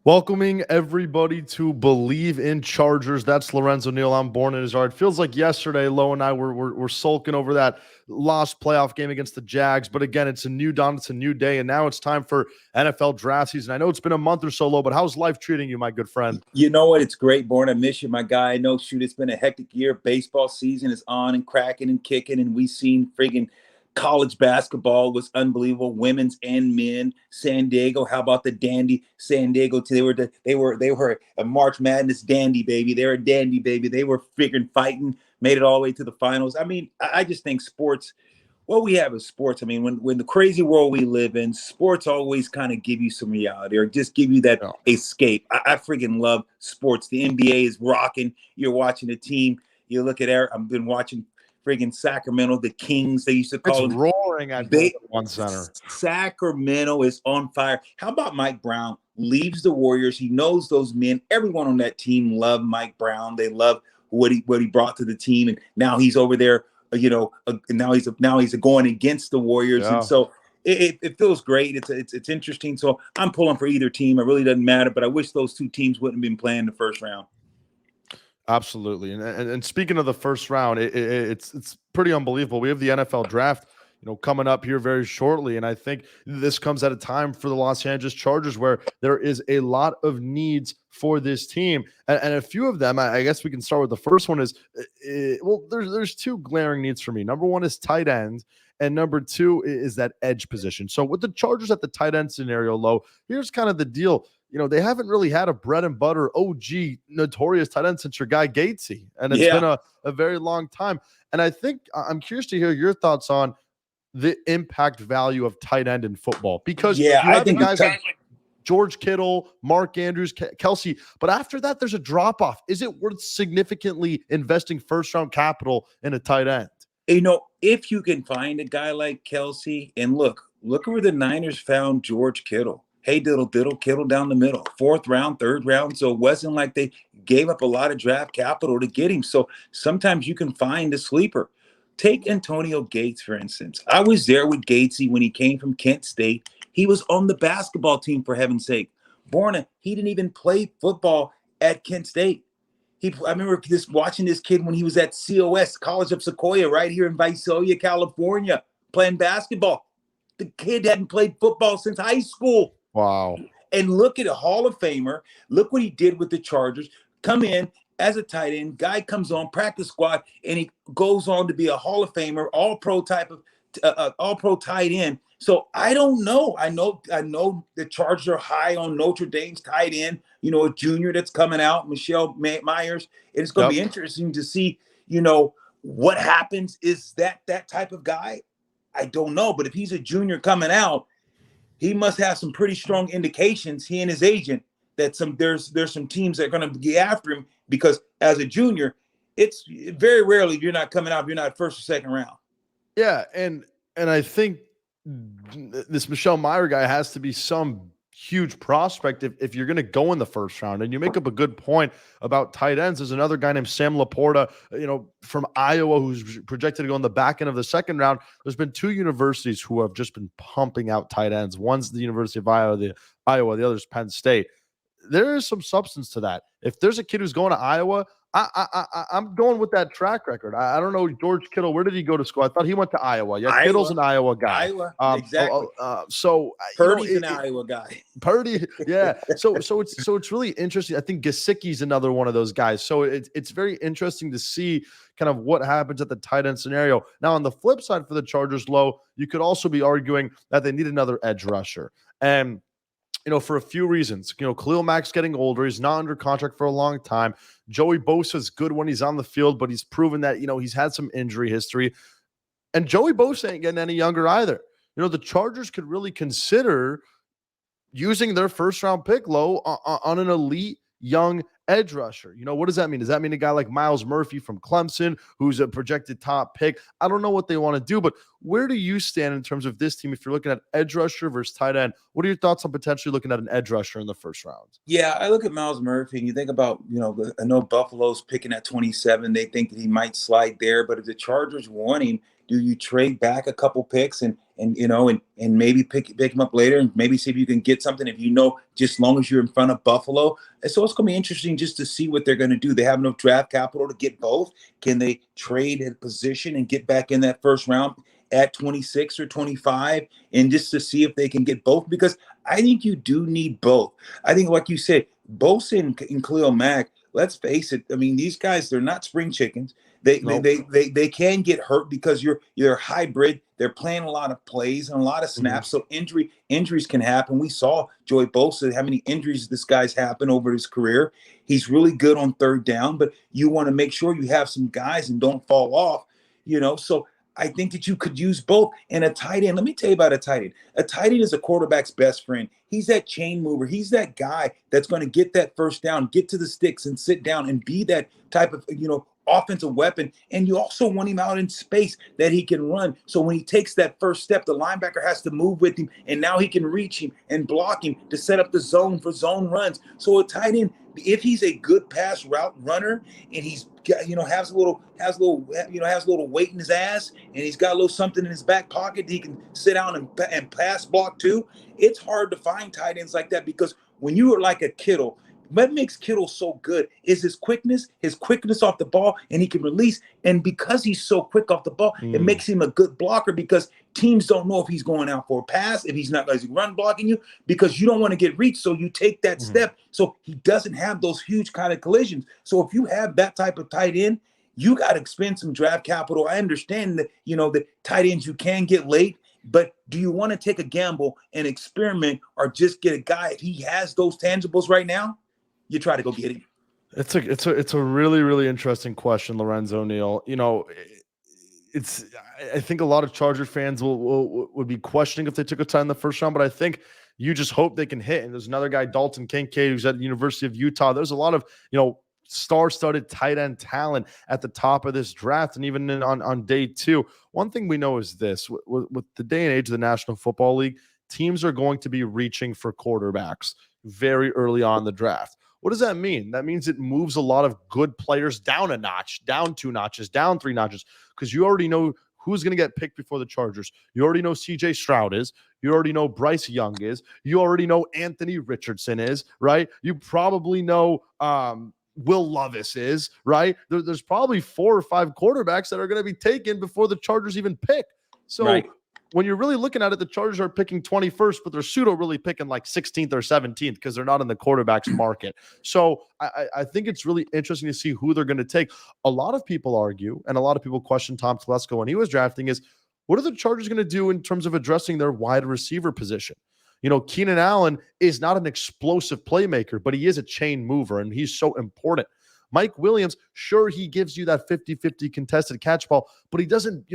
Welcoming everybody to Believe in Chargers. That's Lorenzo Neal. I'm Borna. Nazari. It feels like yesterday, Lo and I were sulking over that lost playoff game against the Jags. But again, it's a new dawn. It's a new day. And now it's time for NFL draft season. I know it's been a month or so, Lo, but how's life treating you, my good friend? You know what? It's great, Born. I miss you, my guy. I know, shoot, it's been a hectic year. Baseball season is on and cracking and kicking, and we seen friggin' college basketball was unbelievable, women's and men. San Diego, how about the dandy San Diego? They were a March Madness dandy, baby. They're a dandy, baby. They were friggin' fighting, made it all the way to the finals. I mean, I just think sports. What we have is sports. I mean, when the crazy world we live in, sports always kind of give you some reality or just give you that Yeah. escape. I freaking love sports. The NBA is rocking. You're watching the team. You look at Eric. I've been watching friggin' Sacramento, the Kings. They used to It's call them. roaring at They Golden One Center. Sacramento is on fire. How about Mike Brown leaves the Warriors? He knows those men. Everyone on that team loved Mike Brown. They love what he brought to the team, and now he's over there. Now he's going against the Warriors, and Yeah. so it feels great. It's interesting. So I'm pulling for either team. It really doesn't matter. But I wish those two teams wouldn't have been playing the first round. Absolutely. And speaking of the first round, it's pretty unbelievable. We have the NFL draft, coming up here very shortly. And I think this comes at a time for the Los Angeles Chargers where there is a lot of needs for this team. And a few of them, I guess we can start with the first one is, there's two glaring needs for me. Number one is tight end. And number two is that edge position. So with the Chargers at the tight end scenario, Low, here's kind of the deal. They haven't really had a bread and butter OG notorious tight end since your guy Gatesy. And it's been a very long time. And I think I'm curious to hear your thoughts on the impact value of tight end in football because you I have think guys like George Kittle, Mark Andrews, Kelsey, but after that, there's a drop off. Is it worth significantly investing first round capital in a tight end? If you can find a guy like Kelsey, and look where the Niners found George Kittle. Hey, diddle, diddle, Kittle down the middle, fourth round, third round. So it wasn't like they gave up a lot of draft capital to get him. So sometimes you can find a sleeper. Take Antonio Gates, for instance. I was there with Gatesy when he came from Kent State. He was on the basketball team, for heaven's sake. Borna, he didn't even play football at Kent State. I remember just watching this kid when he was at COS, College of Sequoia, right here in Visalia, California, playing basketball. The kid hadn't played football since high school. Wow. And look at a Hall of Famer. Look what he did with the Chargers. Come in as a tight end. Guy comes on practice squad, and he goes on to be a Hall of Famer, all pro tight end. So I don't know. I know the Chargers are high on Notre Dame's tight end. A junior that's coming out, Michelle Myers. And it's going to be interesting to see, what happens. Is that type of guy? I don't know. But if he's a junior coming out, he must have some pretty strong indications, he and his agent, that there's some teams that are going to get after him, because as a junior, it's very rarely you're not coming out if you're not first or second round. Yeah, and I think this Michelle Meyer guy has to be some huge prospect if you're going to go in the first round. And you make up a good point about tight ends. There's another guy named Sam Laporta, from Iowa, who's projected to go in the back end of the second round. There's been two universities who have just been pumping out tight ends. One's the University of Iowa, the other's Penn State. There is some substance to that. If there's a kid who's going to Iowa, I'm going with that track record. I don't know George Kittle. Where did he go to school? I thought he went to Iowa. Yeah, Kittle's an Iowa guy. Iowa, exactly. So Purdy's an Iowa guy. Purdy, yeah. So it's really interesting. I think Gesicki's another one of those guys. So it's very interesting to see kind of what happens at the tight end scenario. Now on the flip side for the Chargers, Low, you could also be arguing that they need another edge rusher. And for a few reasons. Khalil Mack's getting older. He's not under contract for a long time. Joey Bosa's good when he's on the field, but he's proven that, he's had some injury history. And Joey Bosa ain't getting any younger either. The Chargers could really consider using their first-round pick, Low, on an elite young edge rusher. What does that mean? Does that mean a guy like Miles Murphy from Clemson, who's a projected top pick? I don't know what they want to do, but where do you stand in terms of this team? If you're looking at edge rusher versus tight end, what are your thoughts on potentially looking at an edge rusher in the first round? Yeah, I look at Miles Murphy and you think about, I know Buffalo's picking at 27. They think that he might slide there, but if the Chargers want him, Do you trade back a couple picks and maybe pick him up later and maybe see if you can get something if just as long as you're in front of Buffalo. And so it's going to be interesting just to see what they're going to do. They have enough draft capital to get both. Can they trade at position and get back in that first round at 26 or 25 and just to see if they can get both? Because I think you do need both. I think, like you said, Bosa and Khalil Mack, let's face it. I mean, these guys, they're not spring chickens. Nope. They can get hurt because you're hybrid. They're playing a lot of plays and a lot of snaps. So injuries can happen. We saw Joey Bosa, how many injuries this guy's happened over his career. He's really good on third down, but you want to make sure you have some guys and don't fall off, So I think that you could use both. And a tight end, let me tell you about a tight end. A tight end is a quarterback's best friend. He's that chain mover. He's that guy that's going to get that first down, get to the sticks and sit down and be that type of, offensive weapon. And you also want him out in space that he can run. So when he takes that first step, the linebacker has to move with him. And now he can reach him and block him to set up the zone for zone runs. So a tight end, if he's a good pass route runner and he's has a little weight in his ass and he's got a little something in his back pocket he can sit down and pass block too, it's hard to find tight ends like that because when you are like a Kittle, what makes Kittle so good is his quickness off the ball, and he can release. And because he's so quick off the ball, it makes him a good blocker because teams don't know if he's going out for a pass, if he's not going to run blocking you, because you don't want to get reached. So you take that step. So he doesn't have those huge kind of collisions. So if you have that type of tight end, you got to spend some draft capital. I understand that, the tight ends you can get late. But do you want to take a gamble and experiment or just get a guy if he has those tangibles right now? You try to go get him. It's a really, really interesting question, Lorenzo Neal. I think a lot of Charger fans would be questioning if they took a tie in the first round, but I think you just hope they can hit. And there's another guy, Dalton Kincaid, who's at the University of Utah. There's a lot of, star-studded tight end talent at the top of this draft, and even on day two. One thing we know is this: with the day and age of the National Football League, teams are going to be reaching for quarterbacks very early on in the draft. What does that mean? That means it moves a lot of good players down a notch, down 2 notches, down 3 notches, because you already know who's going to get picked before the Chargers. You already know CJ Stroud is. You already know Bryce Young is. You already know Anthony Richardson is, right? You probably know Will Levis is, right? There's probably 4 or 5 quarterbacks that are going to be taken before the Chargers even pick. So when you're really looking at it, the Chargers are picking 21st, but they're pseudo really picking like 16th or 17th because they're not in the quarterbacks market. So I think it's really interesting to see who they're going to take. A lot of people argue, and a lot of people question Tom Telesco when he was drafting, is what are the Chargers going to do in terms of addressing their wide receiver position? Keenan Allen is not an explosive playmaker, but he is a chain mover, and he's so important. Mike Williams, sure, he gives you that 50-50 contested catch ball, but he doesn't,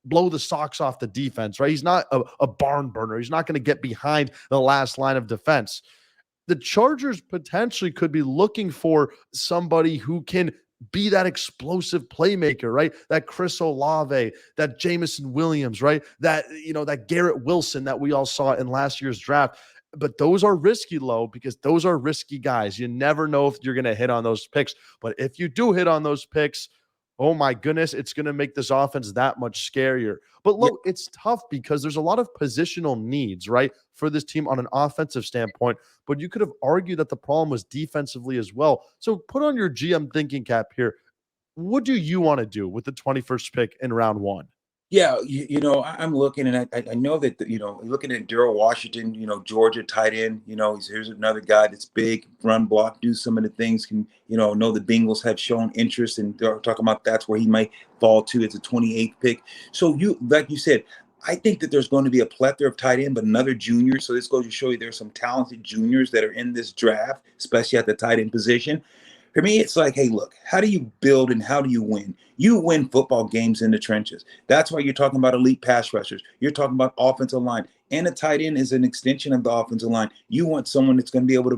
blow the socks off the defense, right? He's not a barn burner. He's not going to get behind the last line of defense. The Chargers potentially could be looking for somebody who can be that explosive playmaker, right? That Chris Olave, that Jameson Williams, right? That, that Garrett Wilson that we all saw in last year's draft. But those are risky, low, because those are risky guys. You never know if you're going to hit on those picks. But if you do hit on those picks, oh my goodness, it's going to make this offense that much scarier. But look, it's tough because there's a lot of positional needs, right, for this team on an offensive standpoint. But you could have argued that the problem was defensively as well. So put on your GM thinking cap here. What do you want to do with the 21st pick in round 1? Yeah, I'm looking, and I know that looking at Darrell Washington, Georgia tight end, here's another guy that's big, run block, do some of the things. Can know the Bengals have shown interest, and they're talking about that's where he might fall to. It's a 28th pick. So like you said, I think that there's going to be a plethora of tight end, but another junior. So this goes to show you there's some talented juniors that are in this draft, especially at the tight end position. For me, it's like, hey, look, how do you build and how do you win? You win football games in the trenches. That's why you're talking about elite pass rushers. You're talking about offensive line. And a tight end is an extension of the offensive line. You want someone that's going to be able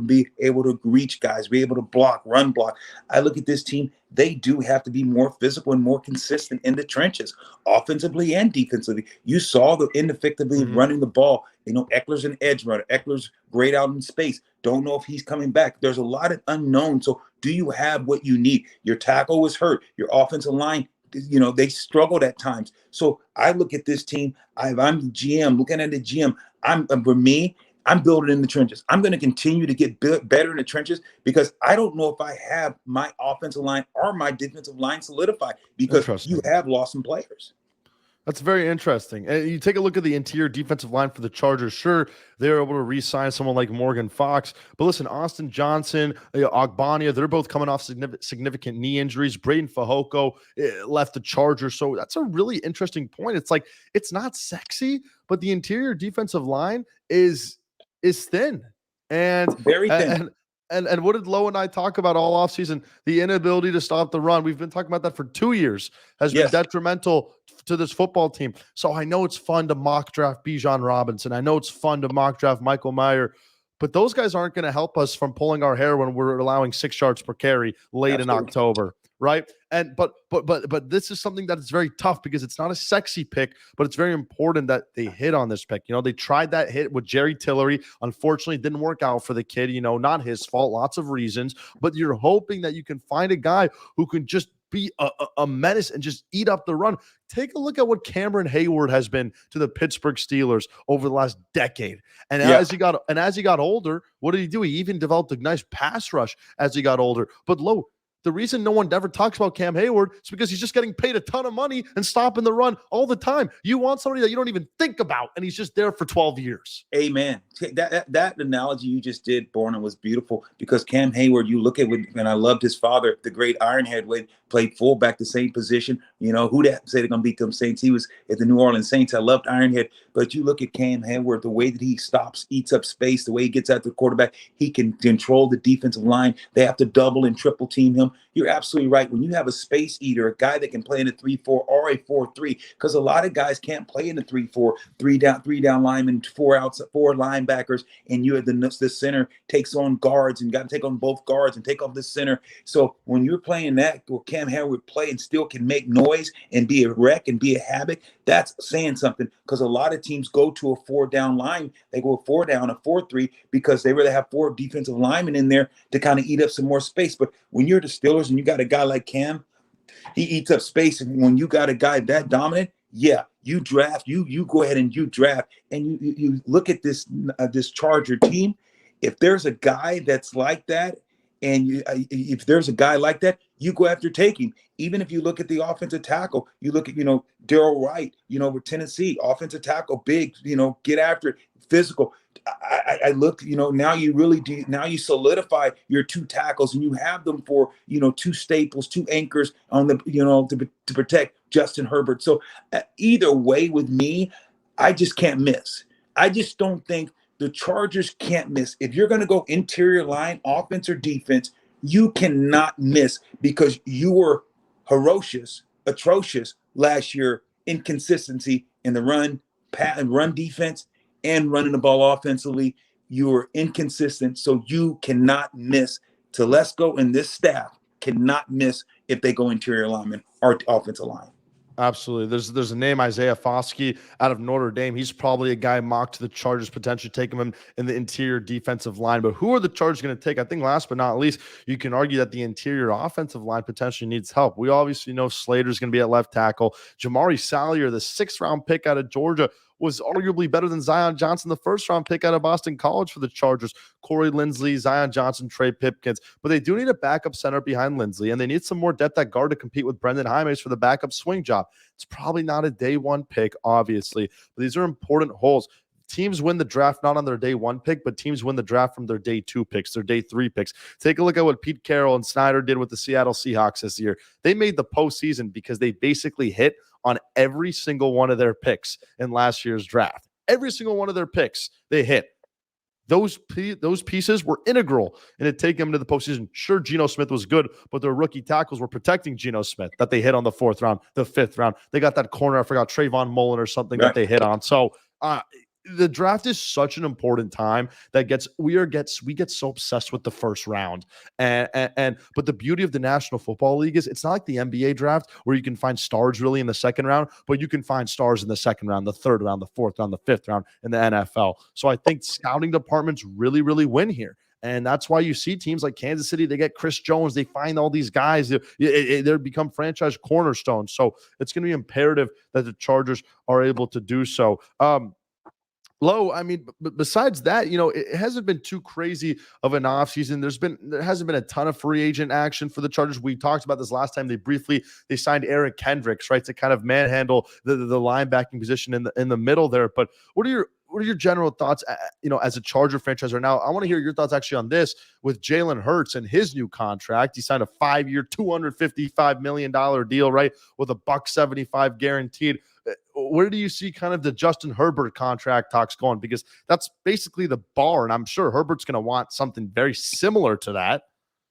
to reach guys, be able to block, run block. I look at this team. They do have to be more physical and more consistent in the trenches, offensively and defensively. You saw the ineffectively running the ball. Eckler's an edge runner. Eckler's great out in space. Don't know if he's coming back. There's a lot of unknowns. So do you have what you need? Your tackle was hurt. Your offensive line they struggled at times. So I look at this team. I'm the GM, looking at the GM. For me, I'm building in the trenches. I'm going to continue to get better in the trenches because I don't know if I have my offensive line or my defensive line solidified because you Interesting. have lost some players. That's very interesting. And you take a look at the interior defensive line for the Chargers. Sure, they were able to re-sign someone like Morgan Fox, but listen, Austin Johnson, Ogbania, they're both coming off significant knee injuries. Braden Fajoko left the Chargers, so that's a really interesting point. It's like it's not sexy, but the interior defensive line is thin, and Very thin. and what did Lowe and I talk about all offseason? The inability to stop the run. We've been talking about that for 2 years. Has been detrimental to this football team. So I know it's fun to mock draft Bijan Robinson. I know it's fun to mock draft Michael Mayer, but those guys aren't going to help us from pulling our hair when we're allowing 6 yards per carry late in October, right? And but this is something that is very tough because it's not a sexy pick, but it's very important that they hit on this pick. They tried that hit with Jerry Tillery. Unfortunately, it didn't work out for the kid. Not his fault, lots of reasons, but you're hoping that you can find a guy who can just be a menace and just eat up the run. Take a look at what Cameron Hayward has been to the Pittsburgh Steelers over the last decade. And as he got older, what did he do? He even developed a nice pass rush as he got older. But the reason no one ever talks about Cam Hayward is because he's just getting paid a ton of money and stopping the run all the time. You want somebody that you don't even think about, and he's just there for 12 years. Amen. That analogy you just did, Borna, was beautiful because Cam Hayward, you look at and I loved his father, the great Ironhead Wade, played fullback, the same position. Who that say they're going to become Saints? He was at the New Orleans Saints. I loved Ironhead. But you look at Cam Hayward, the way that he stops, eats up space, the way he gets after the quarterback, he can control the defensive line. They have to double and triple team him. You're absolutely right. When you have a space eater, a guy that can play in a 3-4 or a 4-3, because a lot of guys can't play in a 3-4, three down linemen, 4 outs, 4 linebackers, and you at the center takes on guards and got to take on both guards and take off the center. So when you're playing that, where Cam Hayward play and still can make noise and be a wreck and be a havoc, that's saying something because a lot of teams go to a 4-down line. They go 4 down, a 4-3 because they really have 4 defensive linemen in there to kind of eat up some more space. But when you're the Steelers and you got a guy like Cam, he eats up space. And when you got a guy that dominant, you draft, you go ahead and you draft. And you look at this Charger team. If there's a guy that's like that, and if there's a guy like that, you go after taking. Even if you look at the offensive tackle, you look at, Darryl Wright, with Tennessee, offensive tackle, big, get after it, physical. I look, now you really do. Now you solidify your 2 tackles and you have them for, 2 staples, 2 anchors on the, to protect Justin Herbert. So either way with me, I just can't miss. I just don't think the Chargers can't miss. If you're going to go interior line, offense or defense, you cannot miss because you were atrocious last year. Inconsistency in the run defense and running the ball offensively. You were inconsistent, so you cannot miss. Telesco and this staff cannot miss if they go interior lineman or offensive line. Absolutely. There's a name, Isaiah Foskey out of Notre Dame. He's probably a guy mocked to the Chargers, potentially taking him in the interior defensive line. But who are the Chargers going to take? I think last but not least, you can argue that the interior offensive line potentially needs help. We obviously know Slater's going to be at left tackle. Jamari Salyer, the 6th-round pick out of Georgia, was arguably better than Zion Johnson, the 1st-round pick out of Boston College for the Chargers. Corey Linsley, Zion Johnson, Trey Pipkins. But they do need a backup center behind Linsley, and they need some more depth at guard to compete with Brendan Jaimes for the backup swing job. It's probably not a day 1 pick, obviously, but these are important holes. Teams win the draft not on their day 1 pick, but teams win the draft from their day 2 picks, their day 3 picks. Take a look at what Pete Carroll and Snyder did with the Seattle Seahawks this year. They made the postseason because they basically hit on every single one of their picks in last year's draft. Every single one of their picks, they hit. Those pieces were integral in it taking them to the postseason. Sure, Geno Smith was good, but their rookie tackles were protecting Geno Smith that they hit on the 4th round, the 5th round. They got that corner, I forgot, Trayvon Mullen or something that they hit on. So the draft is such an important time that we get so obsessed with the 1st round. But the beauty of the National Football League is it's not like the NBA draft where you can find stars really in the 2nd round, but you can find stars in the 2nd round, the 3rd round, the 4th round, the 5th round in the NFL. So I think scouting departments really, really win here. And that's why you see teams like Kansas City, they get Chris Jones, they find all these guys, they become franchise cornerstones. So it's going to be imperative that the Chargers are able to do so. Low, I mean, besides that, it hasn't been too crazy of an offseason. There hasn't been a ton of free agent action for the Chargers. We talked about this last time. They signed Eric Kendricks, right, to kind of manhandle the linebacking position in the middle there. But what are your general thoughts, as a Charger franchise right now? I want to hear your thoughts actually on this with Jalen Hurts and his new contract. He signed a 5-year, $255 million deal, right, with a $175 guaranteed. Where do you see kind of the Justin Herbert contract talks going? Because that's basically the bar, and I'm sure Herbert's going to want something very similar to that.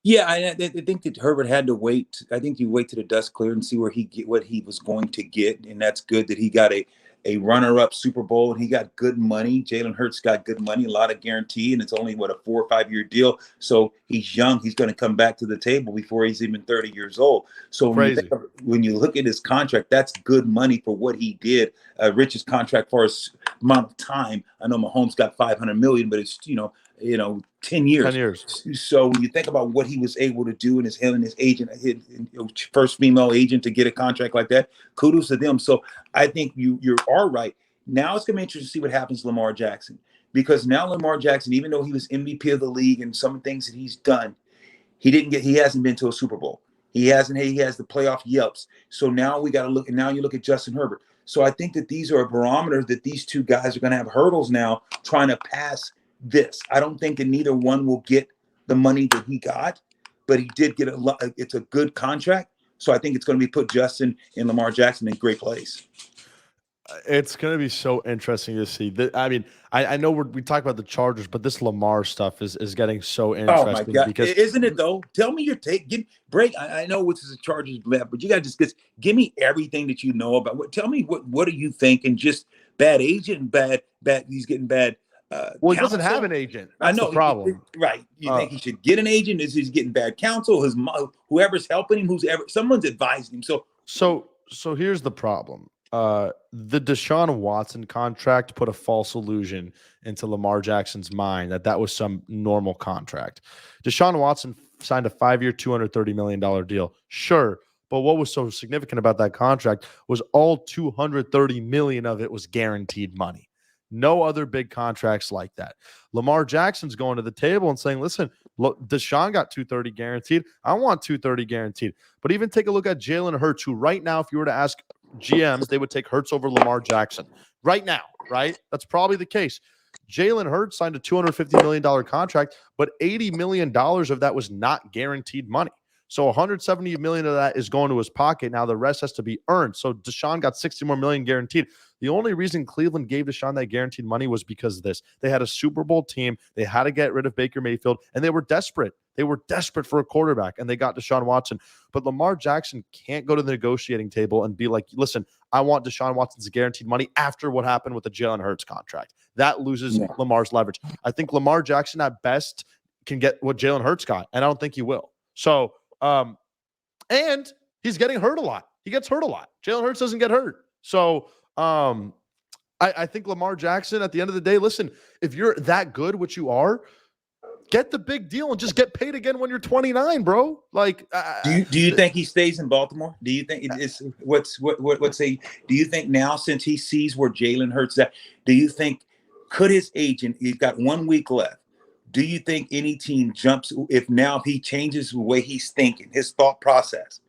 Yeah, I think that Herbert had to wait. I think you wait till the dust cleared and see what he was going to get, and that's good that he got a runner-up Super Bowl and he got good money. Jalen Hurts got good money, a lot of guarantee, and it's only a 4 or 5 year deal. So he's young. He's going to come back to the table before he's even 30 years old. So when you look at his contract, that's good money for what he did. Rich's contract for his amount of time. I know Mahomes got $500 million, but it's 10 years. 10 years. So when you think about what he was able to do, and his agent, his first female agent to get a contract like that, kudos to them. So I think you are right. Now it's going to be interesting to see what happens to Lamar Jackson, because now Lamar Jackson, even though he was MVP of the league and some things that he's done, he hasn't been to a Super Bowl. He has the playoff yelps. So now we got to look, and now you look at Justin Herbert. So I think that these are a barometer that these two guys are going to have hurdles now trying to pass this. I don't think that neither one will get the money that he got, but he did get it's a good contract. So I think it's going to be put Justin and Lamar Jackson in a great place. It's going to be so interesting to see. I mean, I know we talk about the Chargers, but this Lamar stuff is getting so interesting. Oh my God. Because isn't it though? Tell me your take. I know this is a Chargers left, but you got to just give me everything that you know about. Tell me what do you think? And just bad agent, bad. He's getting bad. Well, he doesn't have an agent. That's I know the problem. Right. You think he should get an agent? Is he getting bad counsel? Whoever's helping him, someone's advising him. So here's the problem. The Deshaun Watson contract put a false illusion into Lamar Jackson's mind that was some normal contract. Deshaun Watson signed a 5-year, $230 million deal. Sure. But what was so significant about that contract was all $230 million of it was guaranteed money. No other big contracts like that. Lamar Jackson's going to the table and saying, listen, look, Deshaun got $230 guaranteed. I want $230 guaranteed. But even take a look at Jalen Hurts, who right now, if you were to ask GMs, they would take Hurts over Lamar Jackson. Right now, right? That's probably the case. Jalen Hurts signed a $250 million contract, but $80 million of that was not guaranteed money. So $170 million of that is going to his pocket. Now the rest has to be earned. So Deshaun got $60 more million guaranteed. The only reason Cleveland gave Deshaun that guaranteed money was because of this. They had a Super Bowl team. They had to get rid of Baker Mayfield, and they were desperate. They were desperate for a quarterback, and they got Deshaun Watson. But Lamar Jackson can't go to the negotiating table and be like, listen, I want Deshaun Watson's guaranteed money after what happened with the Jalen Hurts contract. That loses Lamar's leverage. I think Lamar Jackson at best can get what Jalen Hurts got, and I don't think he will. So, and he's getting hurt a lot. He gets hurt a lot. Jalen Hurts doesn't get hurt. So, I think Lamar Jackson, at the end of the day, listen, if you're that good, which you are, get the big deal and just get paid again when you're 29, bro. Like, do you think he stays in Baltimore? Do you think it's do you think now, since he sees where Jalen Hurts at, do you think could his agent, he's got 1 week left, do you think any team jumps if he changes the way he's thinking, his thought process?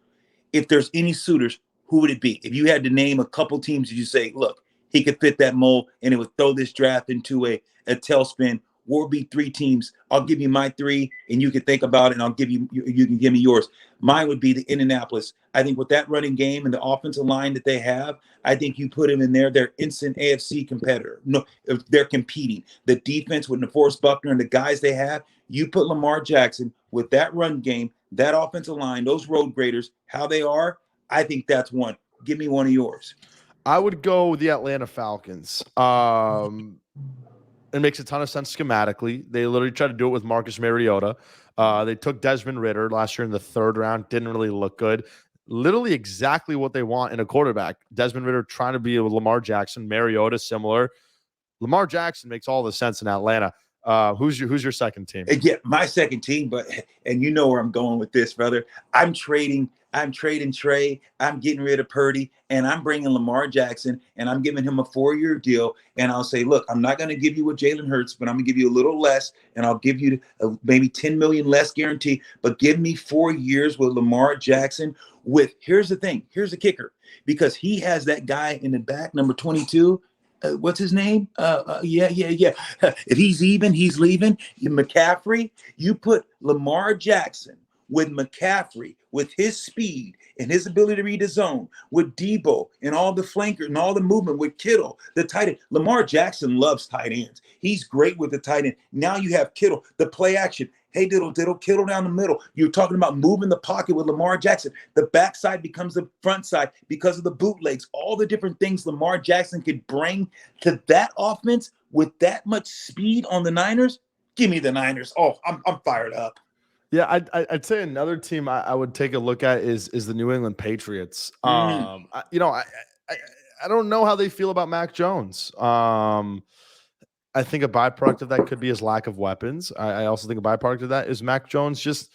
If there's any suitors, who would it be? If you had to name a couple teams, you say, look, he could fit that mold, and it would throw this draft into a tailspin. What would be 3 teams? I'll give you my 3, and you can think about it, and I'll give you can give me yours. Mine would be the Indianapolis. I think with that running game and the offensive line that they have, I think you put them in there. They're instant AFC competitor. No, if they're competing. The defense with DeForest Buckner and the guys they have, you put Lamar Jackson with that run game, that offensive line, those road graders, how they are, I think that's one. Give me one of yours. I would go the Atlanta Falcons. It makes a ton of sense schematically. They literally tried to do it with Marcus Mariota. They took Desmond Ridder last year in the 3rd round. Didn't really look good. Literally exactly what they want in a quarterback. Desmond Ridder trying to be with Lamar Jackson. Mariota similar. Lamar Jackson makes all the sense in Atlanta. Who's your second team? Yeah, my second team, and you know where I'm going with this, brother. I'm trading Trey. I'm getting rid of Purdy, and I'm bringing Lamar Jackson, and I'm giving him a 4-year deal. And I'll say, look, I'm not going to give you what Jalen Hurts, but I'm going to give you a little less, and I'll give you maybe 10 million less guarantee. But give me 4 years with Lamar Jackson. Here's the thing, here's the kicker, because he has that guy in the back, number 22. What's his name? Yeah. If he's even, he's leaving. McCaffrey, you put Lamar Jackson with McCaffrey, with his speed and his ability to read the zone, with Debo and all the flankers and all the movement, with Kittle, the tight end. Lamar Jackson loves tight ends. He's great with the tight end. Now you have Kittle, the play action. Hey, diddle, Kittle down the middle. You're talking about moving the pocket with Lamar Jackson. The backside becomes the front side because of the bootlegs. All the different things Lamar Jackson could bring to that offense with that much speed on the Niners. Give me the Niners. Oh, I'm fired up. Yeah, I'd say another team I would take a look at is the New England Patriots. I don't know how they feel about Mac Jones. I think a byproduct of that could be his lack of weapons. I also think a byproduct of that is Mac Jones just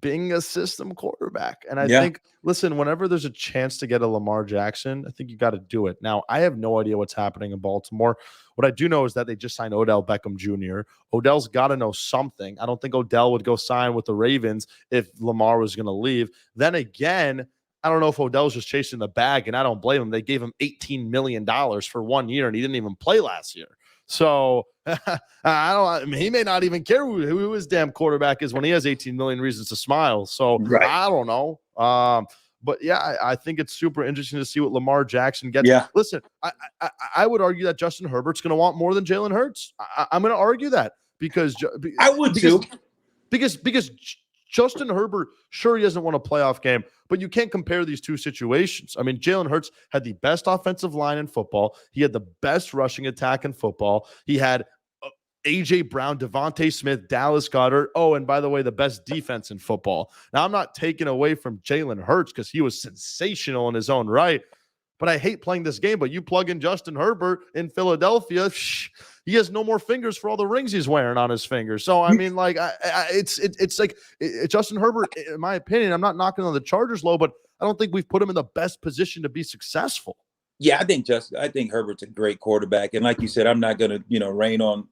being a system quarterback. And I think, listen, whenever there's a chance to get a Lamar Jackson, I think you got to do it. Now, I have no idea what's happening in Baltimore. What I do know is that they just signed Odell Beckham Jr. Odell's got to know something. I don't think Odell would go sign with the Ravens if Lamar was going to leave. Then again, I don't know if Odell's just chasing the bag, and I don't blame him. They gave him $18 million for 1 year, and he didn't even play last year. So he may not even care who his damn quarterback is when he has 18 million reasons to smile. So I don't know. But yeah, I think it's super interesting to see what Lamar Jackson gets. Yeah. Listen, I would argue that Justin Herbert's going to want more than Jalen Hurts. I'm going to argue that because I would too. Because Justin Herbert, sure, he hasn't won a playoff game, but you can't compare these two situations. I mean, Jalen Hurts had the best offensive line in football. He had the best rushing attack in football. He had A.J. Brown, Devontae Smith, Dallas Goedert. Oh, and by the way, the best defense in football. Now, I'm not taking away from Jalen Hurts because he was sensational in his own right, but I hate playing this game. But you plug in Justin Herbert in Philadelphia, he has no more fingers for all the rings he's wearing on his fingers. So, I mean, like, it's like Justin Herbert, in my opinion, I'm not knocking on the Chargers low, but I don't think we've put him in the best position to be successful. Yeah, I think Herbert's a great quarterback. And like you said, I'm not going to, rain on,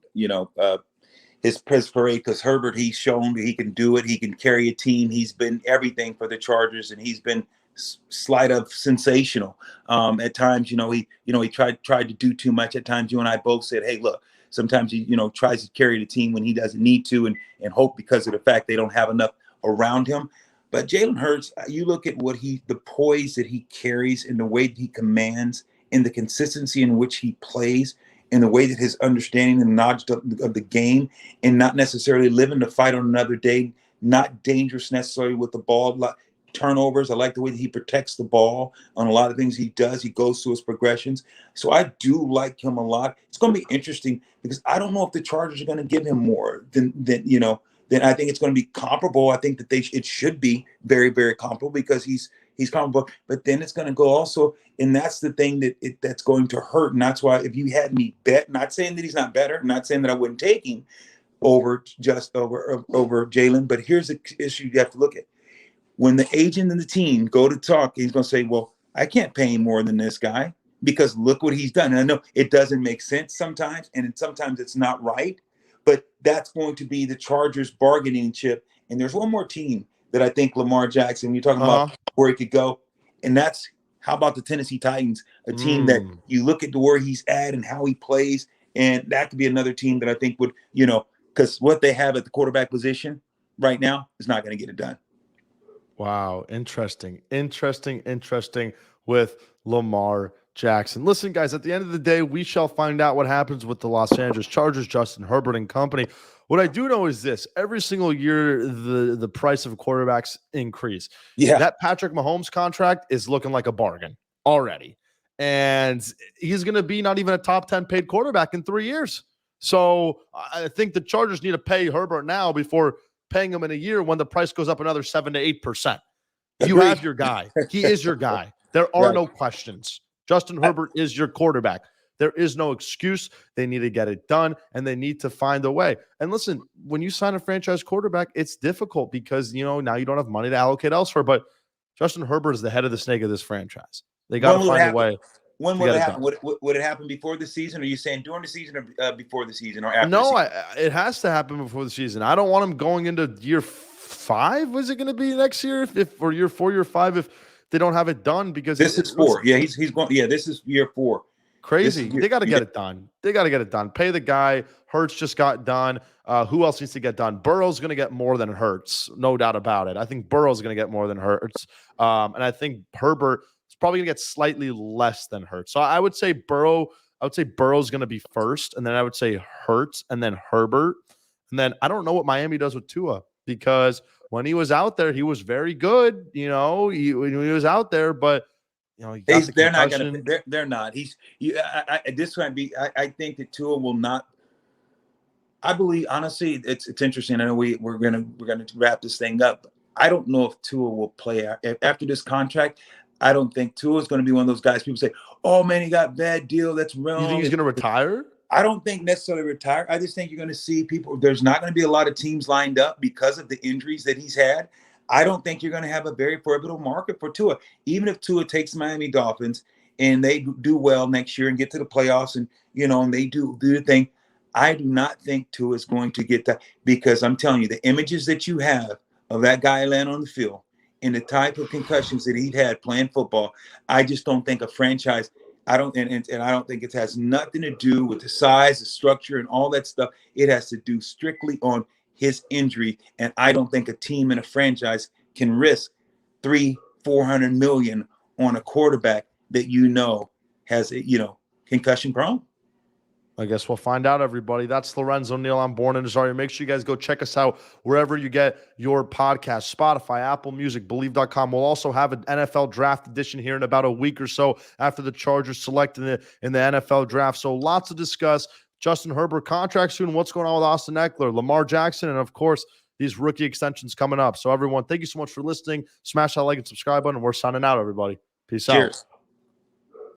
his parade because Herbert, he's shown that he can do it. He can carry a team. He's been everything for the Chargers, and he's been slight of sensational. At times, he tried to do too much. At times, you and I both said, hey, look, sometimes he, tries to carry the team when he doesn't need to and hope because of the fact they don't have enough around him. But Jalen Hurts, you look at the poise that he carries and the way that he commands and the consistency in which he plays and the way that his understanding and knowledge of the game and not necessarily living to fight on another day, not dangerous necessarily with the ball, like turnovers. I like the way that he protects the ball on a lot of things he does. He goes through his progressions. So I do like him a lot. It's going to be interesting because I don't know if the Chargers are going to give him more than then I think it's going to be comparable. I think that it should be very, very comparable because he's comparable. But then it's going to go also, and that's the thing that's going to hurt. And that's why if you had me bet, not saying that he's not better, not saying that I wouldn't take him over Jalen, but here's the issue you have to look at. When the agent and the team go to talk, he's going to say, well, I can't pay him more than this guy because look what he's done. And I know it doesn't make sense sometimes, and sometimes it's not right. But that's going to be the Chargers' bargaining chip. And there's one more team that I think Lamar Jackson, you're talking about where he could go. And that's, how about the Tennessee Titans, a team that you look at where he's at and how he plays. And that could be another team that I think would, because what they have at the quarterback position right now is not going to get it done. Wow. Interesting with Lamar Jackson. Listen, guys, at the end of the day, we shall find out what happens with the Los Angeles Chargers, Justin Herbert and company. What I do know is this: every single year, the price of quarterbacks increase. Yeah. That Patrick Mahomes contract is looking like a bargain already. And he's going to be not even a top 10 paid quarterback in 3 years. So I think the Chargers need to pay Herbert now before paying him in a year when the price goes up another 7 to 8%. You Agreed. have your guy. He is your guy. There are no questions. Justin Herbert is your quarterback. There is no excuse. They need to get it done, and they need to find a way. And listen, when you sign a franchise quarterback, it's difficult because, now you don't have money to allocate elsewhere. But Justin Herbert is the head of the snake of this franchise. They got to find a way. When will it happen? Would it happen before the season? Are you saying during the season or before the season or after? No, the season? it has to happen before the season. I don't want him going into year 5. Was it going to be next year, or year 4, year 5, if they don't have it done? Because this is 4. Yeah, he's going. Yeah, this is year 4. Crazy. They got to get it done. They got to get it done. Pay the guy. Hurts just got done. Who else needs to get done? Burrow's going to get more than Hurts, no doubt about it. I think Burrow's going to get more than Hurts, and I think Herbert is probably going to get slightly less than Hurts. So I would say Burrow. I would say Burrow's going to be first, and then I would say Hurts, and then Herbert, and then I don't know what Miami does with Tua, because when he was out there, he was very good. When he was out there, but they're not going to. They're not. This might be. I think that Tua will not. I believe, honestly, it's interesting. I know we're gonna wrap this thing up. I don't know if Tua will play after this contract. I don't think Tua is going to be one of those guys. People say, "Oh man, he got bad deal. That's wrong." You think he's going to retire? I don't think necessarily retire. I just think you're going to see people. There's not going to be a lot of teams lined up because of the injuries that he's had. I don't think you're going to have a very formidable market for Tua. Even if Tua takes Miami Dolphins and they do well next year and get to the playoffs and and they do the thing, I do not think Tua is going to get that, because I'm telling you, the images that you have of that guy laying on the field and the type of concussions that he'd had playing football, I just don't think a franchise. I don't think it has nothing to do with the size, the structure, and all that stuff. It has to do strictly on his injury, and I don't think a team and a franchise can risk $300-400 million on a quarterback that has concussion prone. I guess we'll find out, everybody. That's Lorenzo Neal. I'm Borna Nazari. Make sure you guys go check us out wherever you get your podcast, Spotify, Apple Music, Believe.com. We'll also have an NFL draft edition here in about a week or so after the Chargers select in the NFL draft. So lots to discuss. Justin Herbert contract soon. What's going on with Austin Eckler, Lamar Jackson, and of course, these rookie extensions coming up. So everyone, thank you so much for listening. Smash that like and subscribe button. We're signing out, everybody. Peace out.